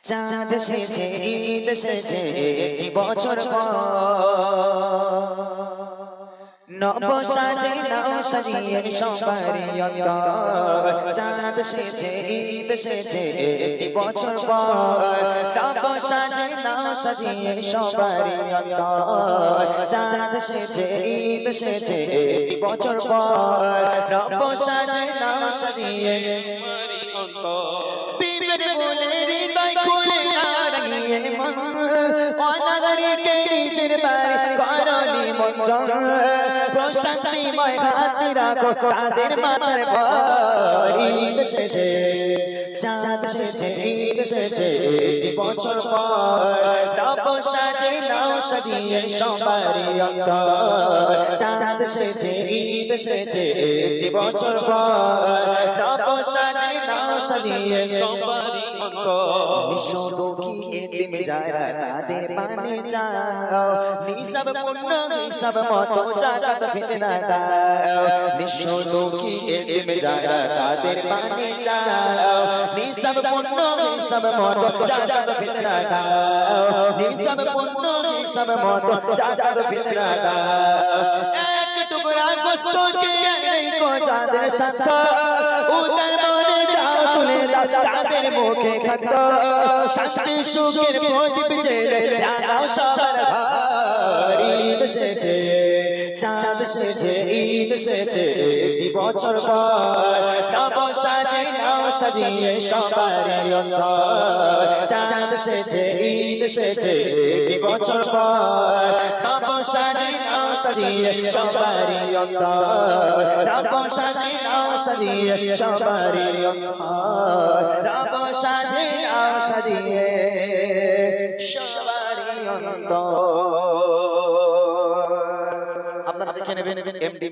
চাঁদ এসেছে ঈদ এসেছে একটি বছর পর নব সাজে নাও সাজিয়ে সবারই অন্তর চাঁদ এসেছে ঈদ এসেছে একটি বছর পর নব সাজে নাও সাজিয়ে সবারই অন্তর চাঁদ এসেছে ঈদ এসেছে একটি বছর পর নব সাজে নাও সাজিয়ে সবারই অন্তর বিবেক বলে হৃদয় খুলে লাগিয়ে মন অনাগরিকে নিজের বাড়ি করনি মন্ত্রণ প্রশান্তিময় হাত রাখো তাদের মাথার পর ঈদ এসেছে চাঁদ এসেছে ঈদ এসেছে একটি বছর পর নব সাজে নাও সাজিয়ে সবারই অন্তর চাঁদ এসেছে ঈদ এসেছে একটি বছর পর নব সাজে নাও সাজিয়ে সবারই অন্তর নিঃস্ব দুঃখী এতিম যারা তাদের পানে যাও নিসব পুণ্য হিসাব মতো জাকাত ফিতরা দাও নিঃস্ব দুঃখী এতিম যারা তাদের পানে যাও নিসব পুণ্য হিসাব মতো জাকাত ফিতরা দাও নিসব পুণ্য হিসাব মতো জাকাত ফিতরা দাও এক টুকরা গোশত কে নেই কো যাদের সাথ উদার মনে যাও তুলে দাও তাদের মুখে খাদ্য শান্তি সুখের প্রদীপ জেলে লাগাও সবার ঘর ঈদ এসেছে চাঁদ এসেছে ঈদ এসেছে একটি বছর পর নব সাজে নাও সাজিয়ে সবারই অন্তর চাঁদ এসেছে ঈদ এসেছে একটি বছর পর নব সাজে নাও সাজিয়ে সবারই অন্তর নব সাজে নাও সাজিয়ে সবারই অন্তর নব সাজে নাও সাজিয়ে সবারই অন্তর। আপনারা দেখে নেবেন এমডি